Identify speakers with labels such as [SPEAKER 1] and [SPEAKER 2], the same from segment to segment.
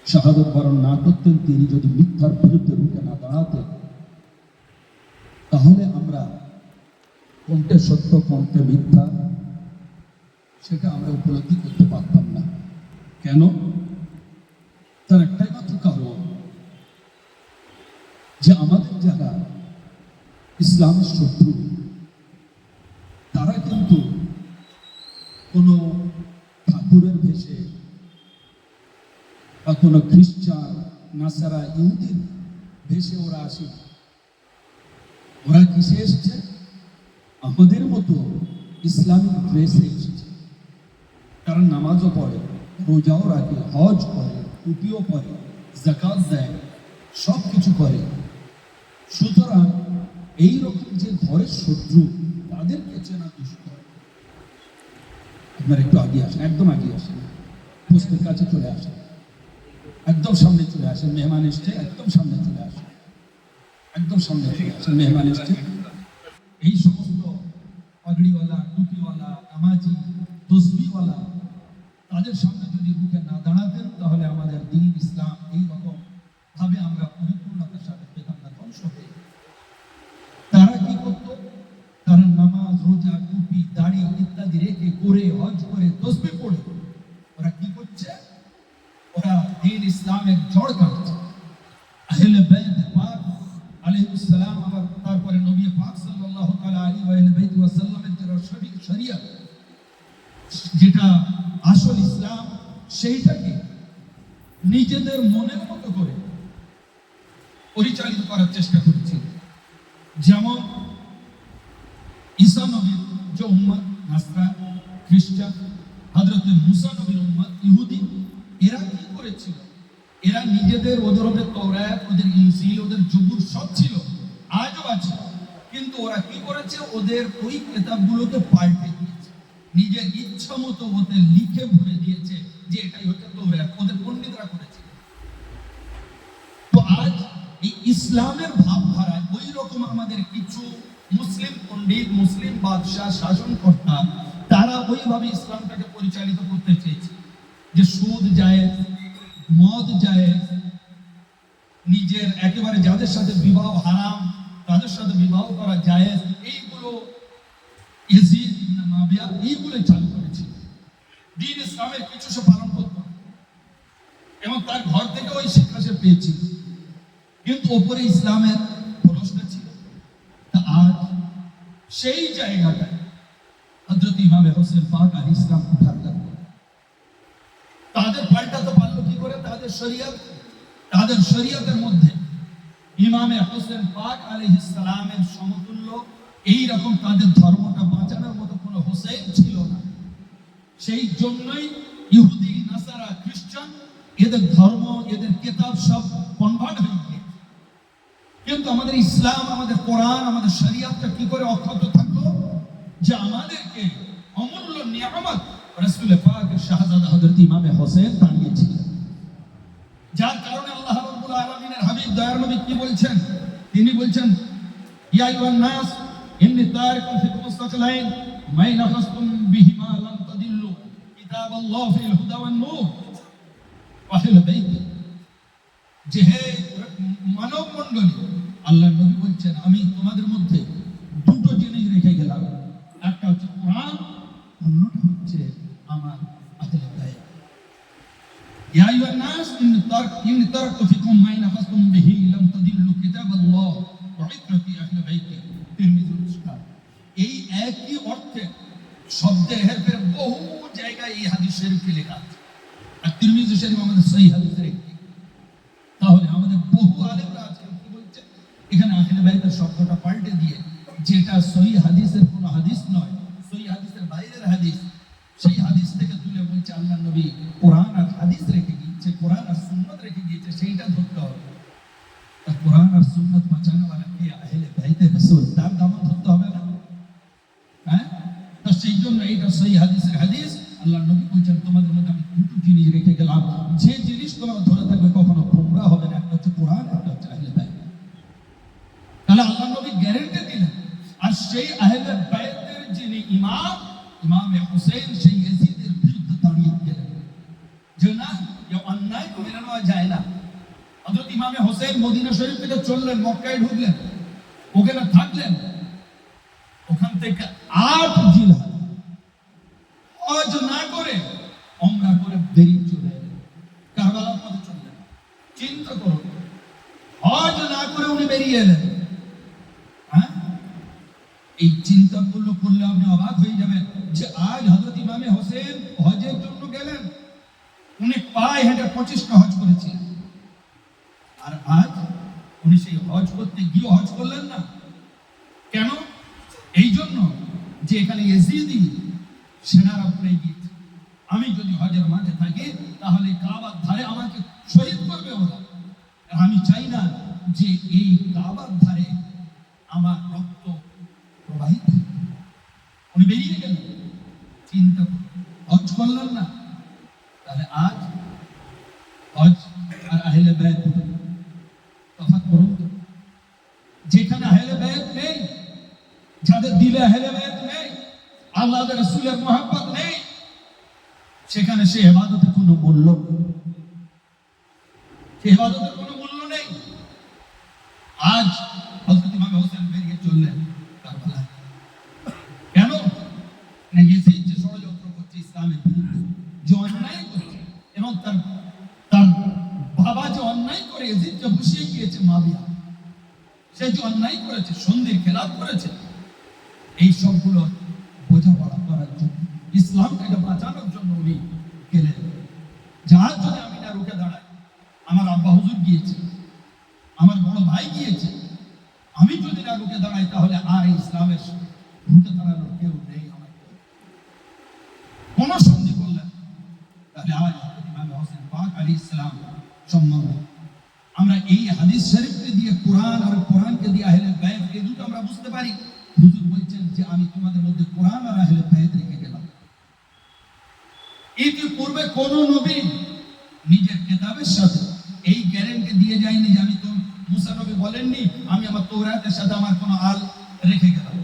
[SPEAKER 1] শাহাদত বরণ না করতেন, তিনি যদি মিথ্যার বিরুদ্ধে রুখে না দাঁড়াতেন, তাহলে আমরা কোনটা সত্য কোনটা মিথ্যা সেটা আমরা উপলব্ধি করতে পারতাম না। কেন? তার একটাই মাত্র কারণ যে আমাদের যারা ইসলামের শত্রু তারা কিন্তু কোনো ঠাকুরের ভেষে বা কোনো খ্রিস্টান, নাসারা, ইহুদির ভেষে ওরা আসে। ওরা কিসে এসছে? আমাদের মতো ইসলামিক ড্রেসে এসেছে। তারা নামাজও পড়ে, রোজাও রাখে, হজ করে, টুপিও পরে, যাকাত দেয়, সব কিছু করে। সুতরাং এইরকম যে ঘরের শত্রু তাদেরকে চেনা দুষ্কর। আপনারা একটু আগে আসেন, একদম আগে আসেন, পোস্টের কাছে চলে আসেন, একদম সামনে চলে আসেন। মেহমান এসছে, একদম সামনে চলে আসেন, একদম সামনে চলে আসেন। মেহমান এসছে। এই সমস্ত পাগড়িওয়ালা, টুপিওয়ালা, নামাজি, তসবিওয়ালা তাদের সামনে যদি রুখে না দাঁড়াতেন তাহলে আমাদের দ্বীন ইসলাম এইরকম ভাবে আমরা পরিপূর্ণতার সাথে পেতাম না, ধ্বংস হয়ে। তারা কি করত? তারা নামাজ, রোজা, টুপি, দাড়ি ইত্যাদি রেখে, করে, হজ করে, তসবি পড়ে ওরা কি করছে? ওরা দ্বীন ইসলামের জড় কাটছে। আহলে বাইত পাক আলাইহিস সালাম, আবার তারপরে নবী পাক সাল্লাল্লাহু তাআলা আলাইহি ওয়া সাল্লামের যে শরীয়ত, যেটা আসল ইসলাম, সেইটাকে নিজেদের মনের মতো করে পরিচালিত করার চেষ্টা করছে। যেমন ঈসা নবীর যে উম্মত, নাসরা, খ্রিস্টান, হযরত মুসা নবীর উম্মত, ইহুদি, এরা কি করেছিল? এরা নিজেদের, ওদের তাওরাত, ওদের ইনজিল, ওদের জবুর সব ছিল, আজও আছে, কিন্তু ওরা কি করেছে? ওদের ওই কিতাবগুলোকে পাল্টে দিয়েছে, নিজের ইচ্ছা মতো ওদের লিখে ভরে দিয়েছে যে এটাই হচ্ছে তাওরাত। ওদের পণ্ডিতরা করেছে। তো আজ এই ইসলামের ভাবধারায় ওই রকম আমাদের কিছু মুসলিম পণ্ডিত, মুসলিম বাদশাহ, শাসনকর্তা, তারা ওইভাবে ইসলামটাকে পরিচালিত করতে চেয়েছে যে সুদ জায়েজ, মদ জায়েজ, নিজের একেবারে যাদের সাথে বিবাহ হারাম তাদের সাথে বিবাহ করা জায়েজ, এইগুলো ইয়াজিদ ইবনে মুআবিয়া এইগুলো চালু করেছিল। দ্বীন ইসলামের কিছু সে পালন করত এবং তার ঘর থেকে ওই শিক্ষা সে পেয়েছিল, কিন্তু ওপরে ইসলামের প্রশ্ন ছিল। তা আজ সেই জায়গাটায় হযরত ইমাম হোসেন পাক আলাইহিস সালাম উঠার লাগলো। তাদের পাল্টাতে পারলো কি করে? তাদের শরীয়তের মধ্যে ইমাম হোসেন পাক আলাইহিস সালামের সমতুল্য এইরকম তাদের ধর্মটা বাঁচানোর মতো কোনো হোসেন ছিল না। সেই জন্যই ইহুদি, নাসারা, খ্রিস্টান, এদের ধর্ম, এদের কিতাব সব কনভার্ট হয়ে গিয়েছে। কিন্তু আমাদের ইসলাম, আমাদের কোরআন, আমাদের শরীয়তটা কি করে অক্ষত থাকলো? যে আমাদেরকে অমূল্য নিয়ামত রাসূল পাকের শাহজাদা হযরত ইমাম হোসেন দাঁড়িয়েছিলেন, যার কারণে আল্লাহ রাব্বুল আলামিনের হাবিব দয়ার নবী কি বলছেন? তিনি বলছেন, ইয়া আইয়ুহান নাস ইন্নী তারিকুন ফিকুম সাকলাইন মা ইন আখাযতুম বিহিমা লান তাদিল্লু কিতাবাল্লাহ ফিল হুদা ওয়ান নূর ওয়া আহলে বাইতি। যে হে মানব মণ্ডলী, আল্লাহর নবী বলছেন আমি তোমাদের মধ্যে দুটো জিনিস রেখে গেলাম, একটা হচ্ছে কোরআন, অন্যটা হচ্ছে আমার আহলে বাইত। ইয়া আইয়ুহান নাস ইন্নী তারাকতু ফিকুম মা ইন আখাযতুম বিহি লান তাদিল্লু কিতাবাল্লাহ ওয়া ইত্রাতি আহলে বাইতি। তিরমিজি মুসনাদ। এই একই অর্থে শব্দের হেরফের বহু জায়গায় এই হাদিস শরীফে লেখা আছে, আর তিরমিজি শরীফ আমাদের সহিহ হাদিসের একটি। তাহলে আমাদের বহু আলেমরা আজকে কি বলছে? এখানে আহলে বাইতের শব্দটা পাল্টে দিয়ে, যেটা সহিহ হাদিসের কোনো হাদিস নয়, সহিহ হাদিসের বাইরের হাদিস, সেই হাদিস থেকে তুলে বলছে আল্লাহর নবী কোরআন আর হাদিস রেখে গিয়েছে, কোরআন আর সুন্নাত রেখে গিয়েছে, সেইটা ধরতে হবে। তা কোরআন আর সুন্নাত বাঁচানো ওয়ালা কি আহলে বাইতের রাসূল, তার দামন ধরতে হবে না? হ্যাঁ, তো সেই জন্য এইটা সহিহ হাদিসের হাদিস। আল্লাহর নবী বলছেন তোমাদের মধ্যে আমি দুটো জিনিস রেখে গেলাম, যে জিনিস তোমরা ধরে থাকবে কখনো গোমরাহ হবে না, একটা হচ্ছে কোরআন, একটা হচ্ছে আহলে বাইত। তাহলে আল্লাহর নবী গ্যারান্টি দিলেন। আর সেই আহলে বাইতের যিনি ইমাম হোসেন, সেই ইয়াজিদের বিরুদ্ধে দাঁড়িয়ে গেলেন যে না, যে অন্যায় মেনে নেওয়া যায় না। হযরত ইমামে হোসেন মদিনা শরীফ থেকে চললেন, মক্কায় ঢুকলেন, ওখানে থাকলেন। ওখান থেকে 8 জিলহজ হজ না করে উমরা করে বেরিয়ে চলে এলেন, কারবালার পথে চললেন। চিন্তা করুন, হজ না করে উনি বেরিয়ে এলেন। হ্যাঁ, এই চিন্তা করলে আপনি অবাক হয়ে যাবেন যে আজ হযরত ইমামে হোসেন হজের জন্য গেলেন, উনি পায়ে হেঁটে 25টা হজ করেছিলেন। আর আজ উনি সেই হজ করতে গিয়ে হজ করলেন না। কেন? এই জন্য যে এখানে ইয়েজিদি সেনারা পড়ে গিয়েছে, আমি যদি হজের মাঠে থাকি তাহলে কাবার ধারে আমাকে শহীদ করবে ওরা। আমি চাই না যে এই কাবার ধারে আমার রক্ত প্রবাহিত। উনি বেরিয়ে গেলেন। চিন্তা করুন, হজ করলেন না। তাহলে আজ হজ আর আহলে বাইত তফাৎ করুন তো। যেখানে আহলে বাইত নেই, যাদের দিলে আহলে বাইত নেই, আল্লাহর রাসূলের মহব্বত নেই, সেখানে সে ইবাদতের কোনো মূল্য নেই, সে ইবাদতের কোনো মূল্য নেই। আজ হযরত ইমাম হোসেন বেরিয়ে চললেন কারবালায়। কেন? না, ইয়েজিদ যে ষড়যন্ত্র করছে ইসলামের বিরুদ্ধে, যে অন্যায় করছে, এবং তার বাবা যে অন্যায় করে ইয়েজিদকে বসিয়ে গিয়েছে মুয়াবিয়া, সে যে অন্যায় করেছে, সন্ধির খেলাফ করেছে, এই সবগুলো বোঝাপড়া করার জন্য, ইসলামটাকে বাঁচানোর জন্য উনি গেলেন। যার জন্য আমি না রুখে দাঁড়াই, আমার আব্বা হুজুর গিয়েছে, আমার বড় ভাই গিয়েছে, আমি যদি না রুখে দাঁড়াই তাহলে আর ইসলামের রুখে দাঁড়ানোর কেউ নেই। আমার কোন সন্ধি করলেন, তাহলে আজ ইমাম হোসেন পাক আলাইহিস সালাম সম্বন্ধে আমরা এই হাদিস শরীফকে দিয়ে, কোরআন আর কোরআনকে দিয়ে আহলে বাইত, এই দুটো আমরা বুঝতে পারি। হুজুর বলছেন যে আমি তোমাদের মধ্যে কোরআন আর আহলে বাইত রেখে গেলাম। ইতিপূর্বে কোন নবী নিজের কিতাবের সাথে এই গ্যারান্টি দিয়ে যায়নি যে আমি তো, মুসা নবী বলেননি আমি আমার তৌরাতের সাথে আমার কোন আল রেখে গেলাম,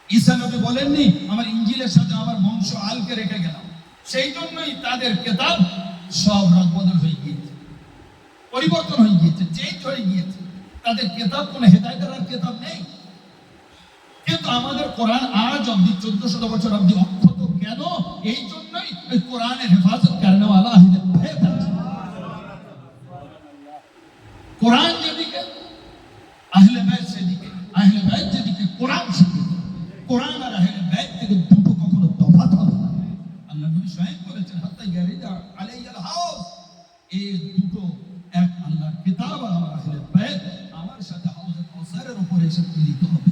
[SPEAKER 1] ঈসা নবী বলেননি আমার ইনজিলের সাথে আমার বংশ আলকে রেখে গেলাম। সেই জন্যই তাদের কিতাব সব রদবদল হয়ে গিয়েছে, পরিবর্তন হয়ে গিয়েছে, চেঞ্জ হয়ে গিয়েছে। তাদের কিতাব কোনো হেদায়েতের আর কিতাব নেই। কিন্তু আমাদের কোরআন আজ অব্দি 1400 বছর অব্দি অক্ষত কেন? এই জন্যই এই কোরআনের হেফাজত করেনেওয়ালা আহলে বাইত আছে। কোরআন যেদিকে আহলে বাইত সেদিকে, আহলে বাইত যেদিকে কোরআন সেদিকে। কোরআন আর আহলে বাইত থেকে দুটো কখনো তফাৎ হবে না। আল্লাহ নবী স্বয়ং বলেছেন হাত্তা ইয়ারিদা আলাইয়াল হাউজ, এই দুটো এক, আল্লাহর কিতাব আর আমার আহলে বাইত, আমার সাথে হাউজে কাউসারের উপরে এসে মিলিত হবে।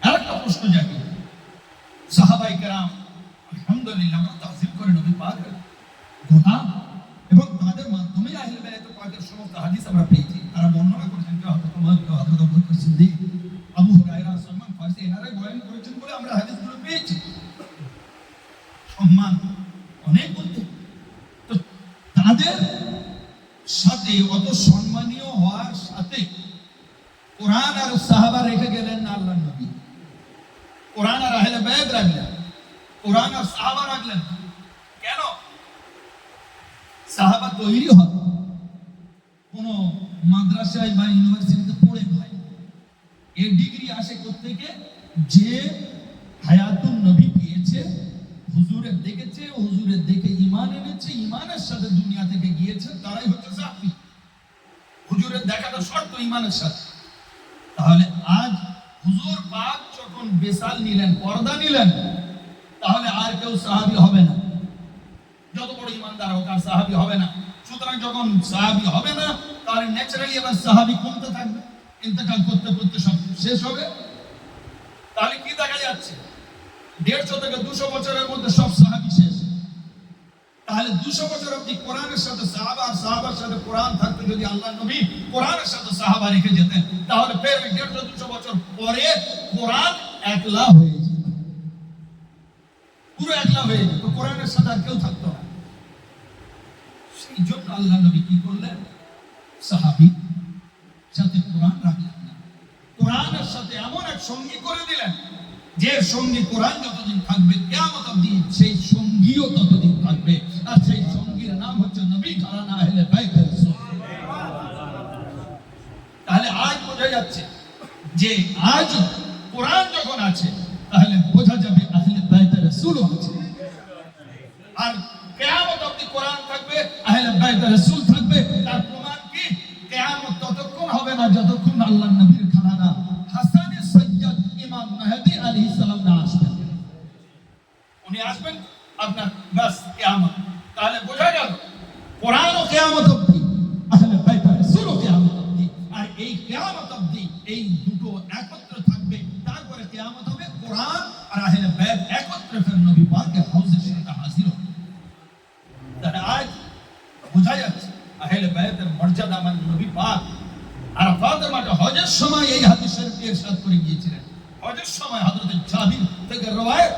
[SPEAKER 1] আরেকটা প্রশ্ন জাগে, সাহাবায়ে কেরাম আলহামদুলিল্লাহ আমরা তাজিম করে নবী পাকের গোলাম, এবং তাদের মাধ্যমে আহলে বাইত পাকের সমস্ত হাদিস আমরা পেয়েছি। তারা বর্ণনা করেছেন, কেউ হযরত ওমর, কেউ হযরত আবু বকর সিদ্দিক, আবু হুরায়রা, সালমান ফারসি, এনারাই বয়ান করেছেন বলে আমরা হাদিসগুলো পেয়েছি। সম্মান অনেক বলতে, তো তাদের সাথে অত সম্মানীয় হওয়ার সাথে কোরআন আর সাহাবা রেখে গেলেন না আল্লাহর নবী, কোরআন আর আহলে বাইত রাখলেন, কোরআন আর সাহাবা রাখলেন। কেন? সাহাবা তৈরি হয় কোন মাদ্রাসায় বা ইউনিভার্সিটিতে পড়ে হয়, এর ডিগ্রি আসে কোত্থেকে? যে হায়াতুন নবী পেয়েছে, হুজুরের দেখেছে, হুজুরের দেখে ঈমান এনেছে, ঈমানের সাথে দুনিয়া থেকে গিয়েছে, তারাই হচ্ছে সাহাবী। হুজুরের দেখাটা শর্ত ঈমানের সাথে। তাহলে আজ হুজুর পাক যখন বেসাল নিলেন, পর্দা নিলেন, তাহলে আর কেউ সাহাবী হবে না। যত বড় ঈমানদার হোক আর সাহাবী হবে না। সুতরাং যখন সাহাবী হবে না, তাহলে ন্যাচারালি আবার সাহাবী কমতে থাকবে, ইন্তেকাল করতে করতে সব শেষ হবে। তাহলে কি দেখা যাচ্ছে? 150 থেকে 200 বছরের মধ্যে সব সাহাবী শেষ। তাহলে 200 বছর অবধি কোরআনের সাথে সাহাবা, আর সাহাবার সাথে কোরআন থাকতো। যদি আল্লাহ নবী কোরআনের সাথে সাহাবা রেখে যেতেন, তাহলে ফের 150-200 বছর পরে কোরআন একলা হয়ে যেত, পুরো একলা হয়ে যেত, কোরআনের সাথে আর কেউ থাকতো না। সেই জন্য আল্লাহ নবী কি করলেন? সাহাবী সাথে কোরআন রাখলেন না, কোরআনের সাথে এমন এক সঙ্গী করে দিলেন যে সঙ্গী কোরআন যতদিন থাকবে কিয়ামত অবধি সেই সঙ্গীও ততদিন থাকবে, আর সেই নবী ঘরানা আহলে বাইত রাসূল। তাহলে আজ বোঝা যাচ্ছে যে আজ কোরআন যখন আছে তাহলে বোঝা যাবে আহলে বাইত রাসূলও আছে। আর কিয়ামত অবধি কোরআন থাকবে, আহলে বাইত রাসূল থাকবে। তার প্রমাণ কি? কিয়ামত ততক্ষণ হবে না যতক্ষণ আল্লাহর নবীর ঘরানা হাসানে সৈয়দ ইমাম মেহেদী আলাইহিস সালাম না আসবেন। উনি আসবেন আপনার বাস কিয়ামত। তাহলে বোঝা গেল কোরআন ও কিয়ামত অবধি, আহলে বাইত রাসূল ও কিয়ামত অবধি। আর এই কিয়ামত অবধি এই দুটো একত্র থাকবে। তারপরে কিয়ামত হবে, কোরআন আর আহলে বাইত একত্রে ফের নবী পাকের হাউজে শরীফে হাজির হবে। তাহলে আজ বোঝা যাচ্ছে আহলে বাইতের মর্যাদা মানে নবী পাক আরাফাতের মাঠে হজের সময় এই হাদিস শরীফটি ইরশাদ করে গিয়েছিলেন। হজের সময় হযরত জাবির থেকে রওয়ায়াত